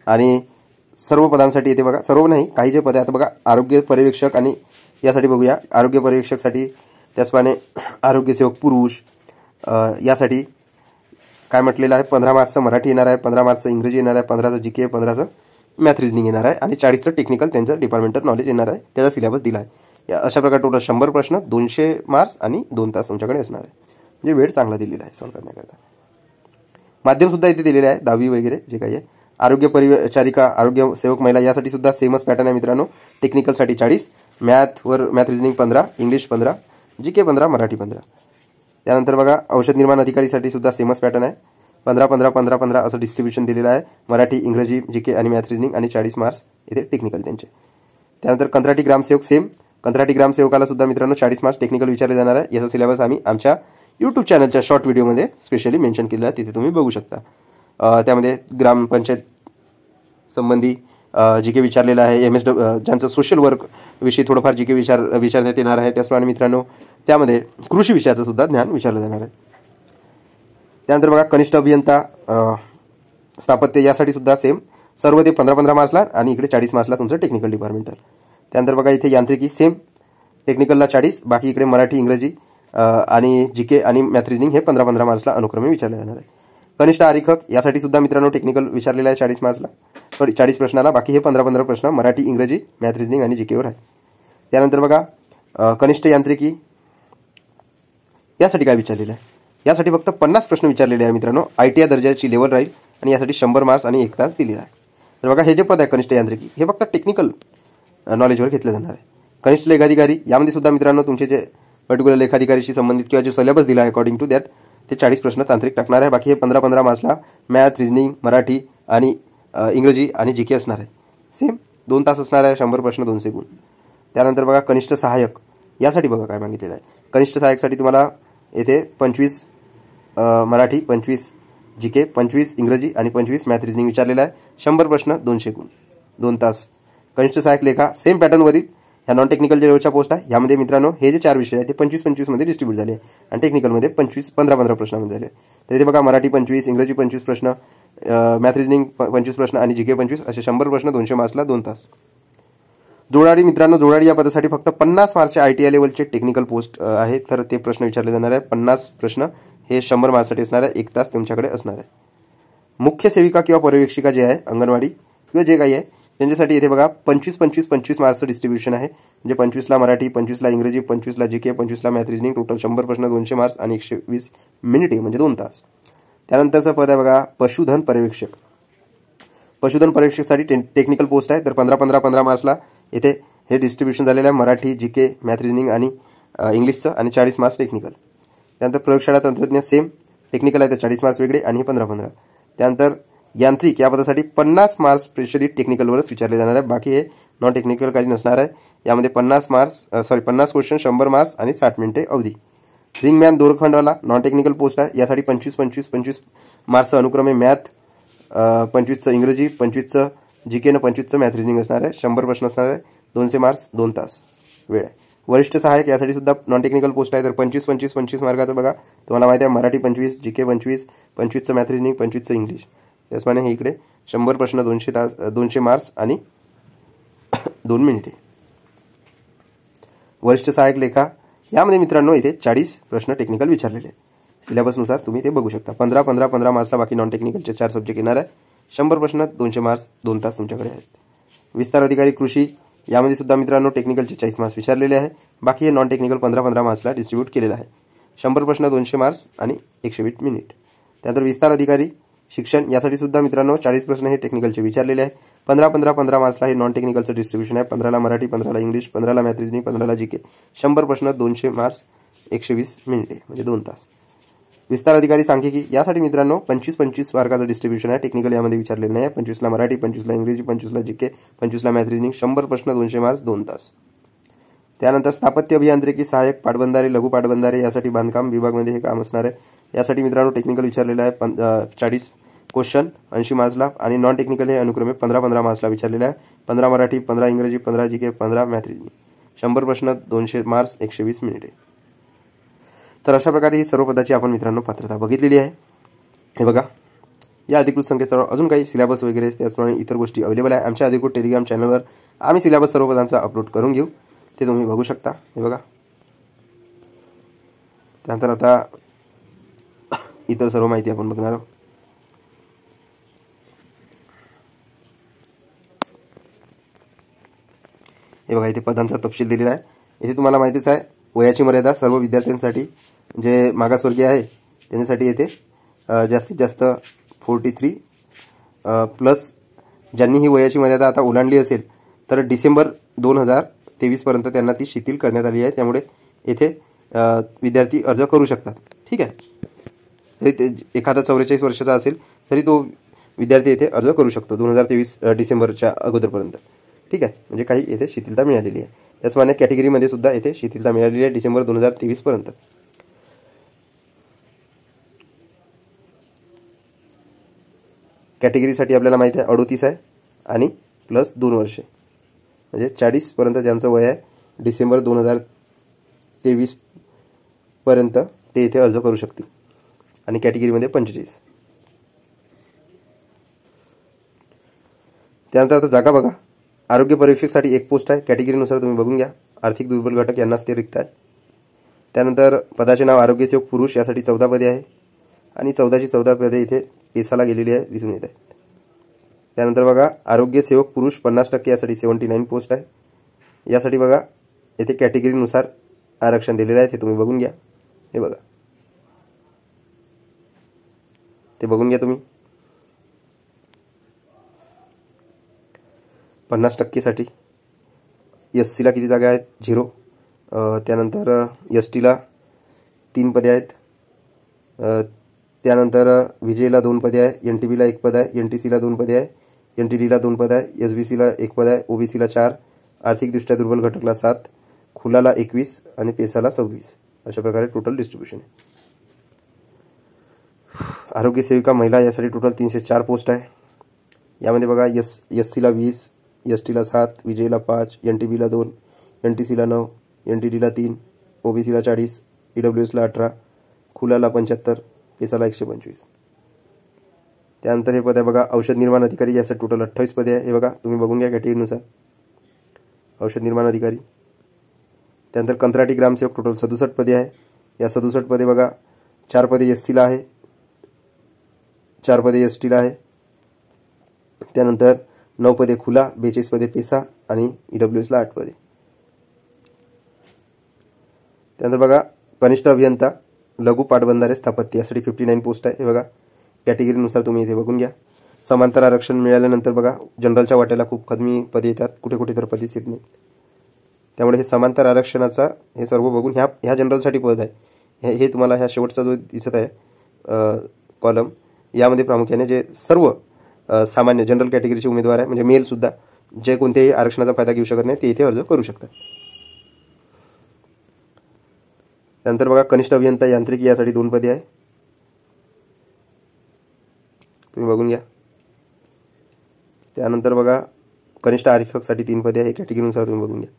आणि सर्व पदांसाठी इथे बघा, सर्व नाही काही जे पद आहे आता बघा, आरोग्य पर्यवेक्षक आणि यासाठी बघूया. आरोग्य पर्यवेक्षकसाठी त्याचप्रमाणे आरोग्य सेवक पुरुष यासाठी काय म्हटलेलं आहे, 15 मार्क्सचं मराठी येणार आहे, 15 मार्क्सचं इंग्रजी येणार आहे, 15चं GK, 15चं मॅथ रिजनिंग येणार आहे आणि 40चं टेक्निकल त्यांचं डिपार्टमेंटल नॉलेज येणार आहे. त्याचा सिलेबस दिला आहे. अशा प्रकारे टोटल 100 प्रश्न, 200 मार्क्स आणि 2 तास तुमच्याकडे असणार आहे. म्हणजे वेळ चांगला दिलेला आहे सॉल्व्ह करण्याकरता. माध्यमसुद्धा इथे दिलेले आहे 10वी वगैरे जे काही आहे. आरोग्य परिचारिका, आरोग्य सेवक महिला यासाठी सुद्धा सेमच पॅटर्न आहे मित्रांनो. टेक्निकलसाठी 40, math reasoning 15, English 15, GK 15, Marathi 15. त्यानंतर बघा औषध निर्माण अधिकारीसाठी सुद्धा सेमच पॅटर्न आहे. 15, 15, 15, 15 असं डिस्ट्रीब्युशन दिलेलं आहे. मराठी, इंग्रजी, GK आणि मॅथ रिजनिंग आणि 40 मार्क्स इथे टेक्निकल त्यांचे. त्यानंतर कंत्राटी ग्रामसेवक सेम. कंत्राटी ग्रामसेवकाला सुद्धा मित्रांनो 40 मार्क्स टेक्निकल विचारले जाणार आहे. याचा सिलेबस आम्ही आमच्या यूट्यूब चॅनलच्या शॉर्ट व्हिडिओमध्ये स्पेशली मेन्शन केलेलं आहे, तिथे तुम्ही बघू शकता. त्यामध्ये ग्रामपंचायत संबंधी GK विचारलेलं आहे. ज्यांचं सोशल वर्क विषयी थोडंफार GK विचारण्यात येणार आहे. त्याचप्रमाणे मित्रांनो त्यामध्ये कृषी विषयाचं सुद्धा ज्ञान विचारलं जाणार आहे. त्यानंतर बघा कनिष्ठ अभियंता स्थापत्य यासाठी सुद्धा सेम, सर्व ते 15-15 मार्क्सला आणि इकडे 40 मार्क्सला तुमचं टेक्निकल डिपार्टमेंटल. त्यानंतर बघा इथे यांत्रिकी सेम, टेक्निकलला 40, बाकी इकडे मराठी, इंग्रजी आणि GK आणि मॅथ रिजनिंग हे 15-15 मार्क्सला अनुक्रमे विचारले जाणार आहे. कनिष्ठ आरेखक यासाठी सुद्धा मित्रांनो टेक्निकल विचारलेलं आहे 40 मार्क्सला, 40 प्रश्नाला, बाकी हे 15-15 प्रश्न मराठी, इंग्रजी, मॅथ रिजनिंग आणि GKवर आहे. त्यानंतर बघा कनिष्ठ यांत्रिकी यासाठी काय विचारलेलं आहे, यासाठी फक्त 50 प्रश्न विचारलेले आहे मित्रांनो. ITI दर्जाची लेवल राहील आणि यासाठी 100 मार्क्स आणि 1 तास दिलेला आहे. तर बघा हे जे पद आहे कनिष्ठ यांत्रिकी हे फक्त टेक्निकल नॉलेजवर घेतलं जाणार आहे. कनिष्ठ लेखाधिकारी यामध्ये सुद्धा मित्रांनो तुमचे जे पर्टिक्युलर लेखाधिकारीशी संबंधित किंवा जो सिलेबस दिला आहे अकॉर्डिंग टू दॅट ते 40 प्रश्न तांत्रिक टाकणार आहे. बाकी हे 15-15 मार्क्सला मॅथ, रिजनिंग, मराठी आणि इंग्रजी आणि GK असणार आहे. सेम 2 तास असणार आहे, 100 प्रश्न 200 गुण. त्यानंतर बघा कनिष्ठ सहाय्यक यासाठी बघा काय मागितलेलं आहे. कनिष्ठ सहाय्यकसाठी तुम्हाला येथे 25 मराठी, 25 GK, 25 इंग्रजी आणि 25 मॅथ रिजनिंग विचारलेलं आहे. 100 प्रश्न 200 गुण, 2 तास. कनिष्ठ सहाय्यक लेखा सेम पॅटर्नवरील ह्या नॉन टेक्निकल लेवलच्या पोस्ट आहे. यामध्ये मित्रांनो हे जे 4 विषय आहेत ते 25-25 मध्ये डिस्ट्रीब्यूट झाले आणि टेक्निकलमध्ये 15-15 प्रश्नामध्ये झाले. तर इथे बघा मराठी 25, इंग्रजी 25 प्रश्न, मॅथ रिजनिंग 25 प्रश्न आणि GK 25 असे 100 प्रश्न 200 मार्क्सला 2 तास. जोडाडी मित्रांनो, जोडाडी या पदासाठी फक्त 50 मार्क्सचे ITI लेवलचे टेक्निकल पोस्ट आहेत. तर ते प्रश्न विचारले जाणार आहे. 50 प्रश्न हे 100 मार्क्ससाठी असणार आहे, 1 तास तुमच्याकडे असणार आहे. मुख्य सेविका किंवा पर्यवेक्षिका जे आहे अंगणवाडी किंवा जे काही आहे त्यांच्यासाठी इथे बघा 25-25-25 मार्क्सचं डिस्ट्रीब्युशन आहे. म्हणजे 25ला मराठी, 25ला इंग्रजी, 25ला GK, 25ला मॅथ रिजनिंग, टोटल 100 प्रश्न 200 मार्क्स आणि 120 मिनिटे म्हणजे 2 तास. त्यानंतरचं पद आहे बघा पशुधन पर्यवेक्षक. पशुधन पर्यवेक्षकसाठी टेक्निकल पोस्ट आहे. तर 15-15 मार्क्सला इथे हे डिस्ट्रीब्युशन झालेलं आहे. मराठी, GK, मॅथ रिजनिंग आणि इंग्लिशचं आणि 40 मार्क्स टेक्निकल. त्यानंतर प्रयोगशाळा तंत्रज्ञ सेम, टेक्निकल आहे तर 40 मार्क्स वेगळे आणि 15-15. त्यानंतर यांत्रिक या पदासाठी 50 मार्क्स स्पेशली टेक्निकलवरच विचारले जाणार आहे. बाकी हे नॉन टेक्निकल काही नसणार आहे. यामध्ये 50 क्वेश्चन, 100 मार्क्स आणि 60 मिनिटे अवधी. रिंगमॅन दोरखंडवाला नॉन टेक्निकल पोस्ट आहे. यासाठी 25-25-25 मार्क्स अनुक्रमे मॅथ, 25चं इंग्रजी, 25चं GK न 25चं मॅथ रिजनिंग असणार आहे. 100 प्रश्न असणार आहे. 200 मार्क्स, 2 तास वेळ आहे. वरिष्ठ सहाय्यक यासाठी सुद्धा नॉन टेक्निकल पोस्ट आहे. तर 25 मार्काचं बघा. तुम्हाला माहिती आहे मराठी 25, GK 25, 25चं मॅथ रिजनिंग, 25चं इंग्लिश. त्याचप्रमाणे हे इकडे 100 प्रश्न, 200 तास, 200 मार्क्स आणि 2 मिनिटे. वरिष्ठ सहाय्यक लेखा यामध्ये मित्रांनो इथे 40 प्रश्न टेक्निकल विचारलेले आहेत. सिलेबसनुसार तुम्ही ते बघू शकता. 15 मार्क्सला बाकी नॉन टेक्निकलचे 4 सब्जेक्ट येणार आहे. 100 प्रश्न, 200 मार्क्स, 2 तास तुमच्याकडे आहेत. विस्तार अधिकारी कृषी यामध्ये सुद्धा मित्रांनो टेक्निकलचे 40 मार्क्स विचारलेले आहे. बाकी हे नॉन टेक्निकल 15 मार्क्सला डिस्ट्रीब्यूट केलेलं आहे. 100 प्रश्न, 200 मार्क्स आणि 120 मिनिट. त्यानंतर विस्तार अधिकारी शिक्षण यासाठी सुद्धा मित्रांनो 40 प्रश्न हे टेक्निकलचे विचारलेले आहे. 15 मार्क्सला हे नॉन टेक्निकलचं डिस्ट्रीब्युशन आहे. 15ला मराठी, 15ला इंग्लिश, 15ला मॅथ रिजनिंग, 15ला GK. 100 प्रश्न, 200 मार्क्स, 120 मिनिटे म्हणजे 2 तास. विस्तार अधिकारी सांख्यिकी यासाठी मित्रांनो 25 मार्काचं डिस्ट्रीब्युशन आहे. टेक्निकल यामध्ये विचारलेलं नाही आहे. 25ला मराठी, 25ला इंग्रजी, 25ला GK, 25ला मॅथ रिजनिंग. 100 प्रश्न, 200 मार्क्स, 2 तास. त्यानंतर स्थापत्य अभियांत्रिकी सहाय्यक पाटबंधारे, लघु पाटबंधारे यासाठी बांधकाम विभागामध्ये हे काम असणार आहे. यासाठी मित्रांनो टेक्निकल विचारलेलं आहे. 40 क्वेश्चन 80 मार्क्सला आणि नॉन टेक्निकल हे अनुक्रमे 15 मार्क्सला विचारलेलं आहे. 15 मराठी, 15 इंग्रजी, 15 GK, 15 मॅथ रिजनिंग. 100 प्रश्न, 200 मार्क्स, 120 मिनिटे. तर अशा प्रकारे ही सर्व पदाची आपण मित्रांनो पात्रता बघितलेली आहे. हे बघा या अधिकृत संकेतस्थळावर अजून काही सिलेबस वगैरे त्याचप्रमाणे इतर गोष्टी अवेलेबल आहे. आमच्या अधिकृत टेलिग्राम चॅनलवर आम्ही सिलेबस सर्व पदांचा अपलोड करून घेऊ. ते तुम्ही बघू शकता. हे बघा. त्यानंतर आता इतर सर्व माहिती आपण बघणार आहोत. हे बघा इथे पदांचा तपशील दिलेला आहे. इथे तुम्हाला माहितीच आहे वयाची मर्यादा सर्व विद्यार्थ्यांसाठी जे मागासवर्गीय आहे त्यांच्यासाठी येते जास्तीत जास्त 43 प्लस. ज्यांनी ही वयाची मर्यादा आता ओलांडली असेल तर डिसेंबर 2023 पर्यंत त्यांना ती शिथिल करण्यात आली आहे. त्यामुळे येथे विद्यार्थी अर्ज करू शकतात. ठीक आहे. तरी ते एखादा 44 वर्षाचा असेल तरी तो विद्यार्थी येथे अर्ज करू शकतो 2023 डिसेंबरच्या अगोदरपर्यंत. ठीक आहे. म्हणजे काही येथे शिथिलता मिळालेली आहे. त्याचप्रमाणे कॅटेगरीमध्ये सुद्धा येथे शिथिलता मिळालेली आहे डिसेंबर 2023 पर्यंत. कॅटेगरीसाठी आपल्याला माहिती आहे 38 आहे आणि प्लस 2 वर्षे म्हणजे 40 पर्यंत ज्यांचं वय आहे डिसेंबर 2023 पर्यंत ते इथे अर्ज करू शकतील आणि कॅटेगरीमध्ये 45. त्यानंतर आता जागा बघा. आरोग्य परीक्षकासाठी 1 पोस्ट आहे. कॅटेगरीनुसार तुम्ही बघून घ्या. आर्थिक दुर्बल घटक यांनाच ते रिक्त आहे. त्यानंतर पदाचे नाव आरोग्य सेवक पुरुष यासाठी 14 पदे आहे आणि 14ची 14 पदे इथे पेसाला गेलेली आहे दिसून येत आहे. त्यानंतर बघा आरोग्य सेवक पुरुष 50% यासाठी 79 पोस्ट आहे. यासाठी बघा येथे कॅटेगरीनुसार आरक्षण दिलेलं आहे. ते तुम्ही बघून घ्या. हे बघा ते बघून घ्या तुम्ही. 50% SCला किती जागा आहेत 0. त्यानंतर STला 3 पदे आहेत. त्यानंतर विजेला 2 पदे आहे. NTBला 1 पद आहे. NTCला 2 पदे आहे. NTDला 2 पद आहे. SBCला 1 पद आहे. OBCला 4. आर्थिकदृष्ट्या दुर्बल घटकला 7. खुलाला 21 आणि पेसाला 26. अशा प्रकारे टोटल डिस्ट्रीब्युशन आहे. आरोग्य सेविका महिला यासाठी टोटल 304 पोस्ट आहे. यामध्ये बघा SCला 20, STला 7, विजयला 5, NTBला 2, NTCला 9, NTDला 3, OBCला 40, EWSला 18, खुलाला 75, पेसाला 125. त्यानंतर हे पद आहे बघा औषध निर्माण अधिकारी यासाठी टोटल 28 पदे आहे. हे बघा तुम्ही बघून घ्या कॅटेगरीनुसार औषध निर्माण अधिकारी. त्यानंतर कंत्राटी ग्रामसेवक टोटल 67 पदे आहे. या 67 पदे बघा 4 पदे SCला आहे, 4 पदे STला आहे. त्यानंतर 9 पदे खुला, 42 पदे पेसा आणि EWSला 8 पदे. त्यानंतर बघा कनिष्ठ अभियंता लघु पाटबंधारे स्थापत्य यासाठी 59 पोस्ट आहे. हे बघा कॅटेगरीनुसार तुम्ही इथे बघून घ्या. समांतर आरक्षण मिळाल्यानंतर बघा जनरलच्या वाट्याला खूप कमी पदे येतात, कुठे कुठे तर पदेच येत नाहीत. त्यामुळे हे समांतर आरक्षणाचा हे सर्व बघून ह्या जनरलसाठी पद आहे. हे तुम्हाला ह्या शेवटचा जो दिसत आहे कॉलम यामध्ये प्रामुख्याने जे सर्व सामान्य जनरल कॅटेगरीचे उमेदवार आहे म्हणजे मेलसुद्धा जे कोणत्याही आरक्षणाचा फायदा घेऊ शकत नाही ते इथे अर्ज करू शकतात. त्यानंतर बघा कनिष्ठ अभियंता यांत्रिकी यासाठी 2 पदे आहे. तुम्ही बघून घ्या. त्यानंतर बघा कनिष्ठ आरक्षकसाठी 3 पदे आहे, कॅटेगरीनुसार तुम्ही बघून घ्या.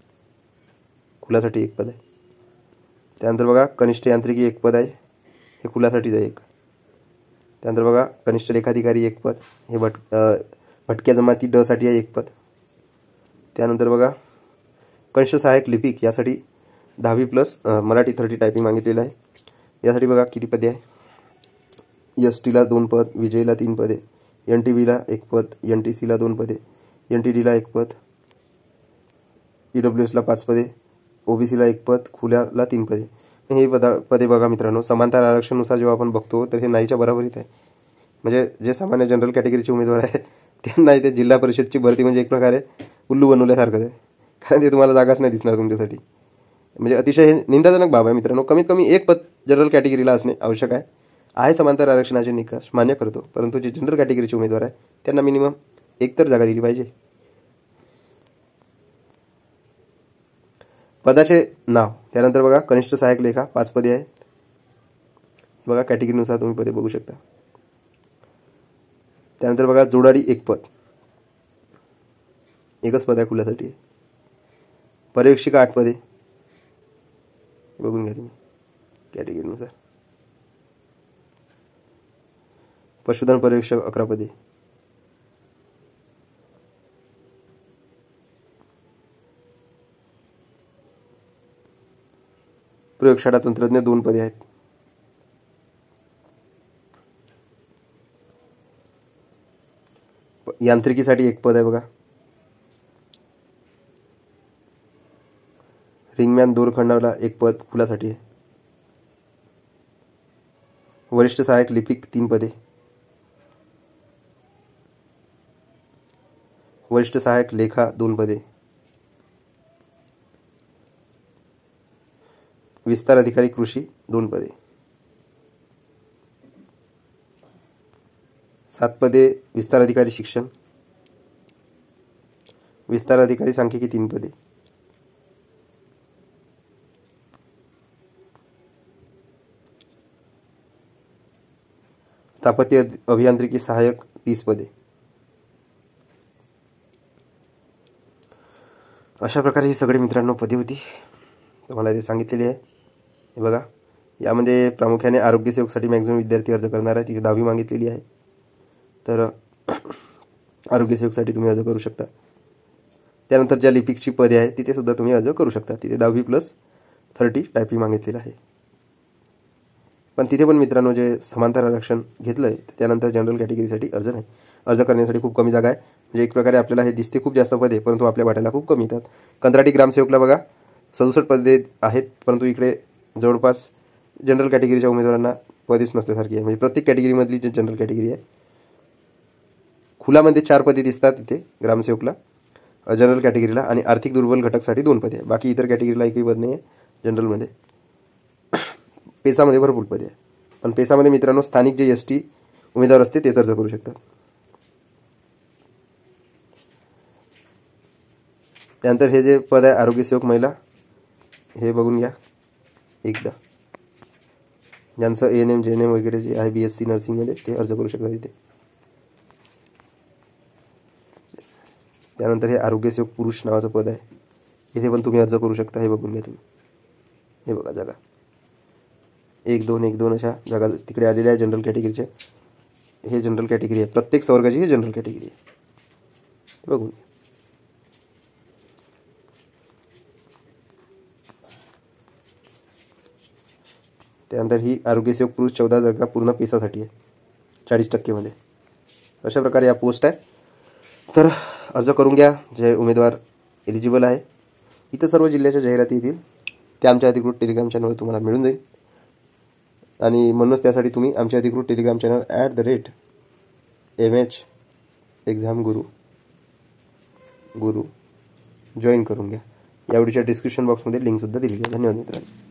खुलासाठी 1 पद आहे. त्यानंतर बघा कनिष्ठ यांत्रिकी 1 पद आहे, हे खुलासाठीच आहे 1. त्यानंतर बघा कनिष्ठ लेखाधिकारी 1 पद, हे भटक्या जमाती ड साठी आहे 1 पद. त्यानंतर बघा कनिष्ठ सहाय्यक लिपिक यासाठी 10वी प्लस मराठी 30 टायपिंग मागितलेलं आहे. यासाठी बघा किती पदे आहे. STला 2 पद, विजयला 3 पदे, NTVला 1 पद, NTCला 2 पदे, NTDला 1 पद, EWSला 5 पदे, OBCला 1 पद, खुल्याला 3 पदे. हे पदे बघा मित्रांनो, समांतर आरक्षणानुसार जेव्हा आपण बघतो तर हे नाहीच्या बरोबरीत आहे. म्हणजे जे सामान्य जनरल कॅटेगरीचे उमेदवार आहेत त्यांना इथे जिल्हा परिषदची भरती म्हणजे एक प्रकारे उल्लू बनवल्यासारखंच आहे, कारण ते तुम्हाला जागाच नाही दिसणार तुमच्यासाठी. म्हणजे अतिशय निंदाजनक बाब आहे मित्रांनो. कमीत कमी 1 पद जनरल कॅटेगरीला असणे आवश्यक आहे समांतर आरक्षणाचे निकष मान्य करतो, परंतु जे जनरल कॅटेगरीचे उमेदवार आहे त्यांना मिनिमम 1 तर जागा दिली पाहिजे. पदाचे नाव. त्यानंतर बघा कनिष्ठ सहाय्यक लेखा 5 पदे आहेत. बघा कॅटेगरीनुसार तुम्ही पदे बघू शकता. त्यानंतर बघा जोडाडी 1 पद, 1च पद आहे खुल्यासाठी. पर्यवेक्षिका 8 पदे, बघून घ्या तुम्ही कॅटेगरीनुसार. पशुधन पर्यवेक्षक 11 पदे. प्रयोगशाळा तंत्रज्ञ 2 पदे आहेत. यांत्रिकीसाठी 1 पद आहे बघा. रिंगमॅन दोरखंडाला 1 पद खुलासाठी आहे. वरिष्ठ सहाय्यक लिपिक 3 पदे. वरिष्ठ सहाय्यक लेखा 2 पदे. विस्तार अधिकारी कृषी 2 पदे. 7 पदे विस्तार अधिकारी शिक्षण. विस्तार अधिकारी सांख्यिकी 3 पदे. स्थापत्य अभियांत्रिकी सहाय्यक 30 पदे. अशा प्रकारे ही सगळे मित्रांनो पदे होती, तुम्हाला ते सांगितलेली आहे. हे बघा, यामध्ये प्रामुख्याने आरोग्य सेवकसाठी मॅक्झिमम विद्यार्थी अर्ज करणार आहे. तिथे 10वी मागितलेली आहे, तर आरोग्य सेवकसाठी तुम्ही अर्ज करू शकता. त्यानंतर ज्या लिपिकची पदे आहेत तिथे सुद्धा तुम्ही अर्ज करू शकता. तिथे 10वी प्लस 30 टायपिंग मागितलेलं आहे. पण तिथे पण मित्रांनो जे समांतर आरक्षण घेतलं आहे त्यानंतर जनरल कॅटेगरीसाठी अर्ज नाही. अर्ज करण्यासाठी खूप कमी जागा आहे. म्हणजे एक प्रकारे आपल्याला हे दिसते खूप जास्त पदे, परंतु आपल्या वाट्याला खूप कमी येतात. कंत्राटी ग्रामसेवकला बघा 67 पदे आहेत, परंतु इकडे जवळपास जनरल कॅटेगरीच्या उमेदवारांना पदेच नसल्यासारखी आहे. म्हणजे प्रत्येक कॅटेगरीमधली जी जनरल कॅटेगरी आहे, खुलामध्ये 4 पदे दिसतात इथे ग्रामसेवकला जनरल कॅटेगरीला, आणि आर्थिक दुर्बल घटकसाठी 2 पदे आहे. बाकी इतर कॅटेगरीला एकही पद नाही आहे जनरलमध्ये. पेसामध्ये भरपूर पदे आहे, पण पेसामध्ये मित्रांनो स्थानिक जे ST उमेदवार असते तेच अर्ज करू शकतात. त्यानंतर हे जे पद आहे आरोग्य सेवक महिला, हे बघून घ्या एकदा. ज्यांचं ANM JNM वगैरे जे आहे BSc नर्सिंगमध्ये ते अर्ज करू शकतात इथे. त्यानंतर हे आरोग्य सेवक पुरुष नावाचं पद आहे, इथे पण तुम्ही अर्ज करू शकता. हे बघून घ्या तुम्ही. हे बघा जागा 1 2 1 2 अशा जागा तिकडे आलेल्या आहे जनरल कॅटेगरीच्या. हे जनरल कॅटेगरी आहे, प्रत्येक संवर्गाची हे जनरल कॅटेगरी आहे. बघून घ्या. त्यानंतर ही आरोग्य सेवक पुरुष 14 जागा पूर्ण पेसासाठी आहे 40% मध्ये. अशा प्रकारे या पोस्ट आहे, तर अर्ज करून घ्या जे उमेदवार एलिजिबल आहे. इथं सर्व जिल्ह्याच्या जाहिराती येतील, त्या आमच्या अधिकृत टेलिग्राम चॅनलवर तुम्हाला मिळून जाईल. आणि म्हणूनच त्यासाठी तुम्ही आमच्या अधिकृत टेलिग्राम चॅनल @MH एक्झाम गुरु जॉईन करून घ्या. या व्हिडिओच्या डिस्क्रिप्शन बॉक्समध्ये लिंकसुद्धा दिलेली आहे. धन्यवाद मित्रांनो.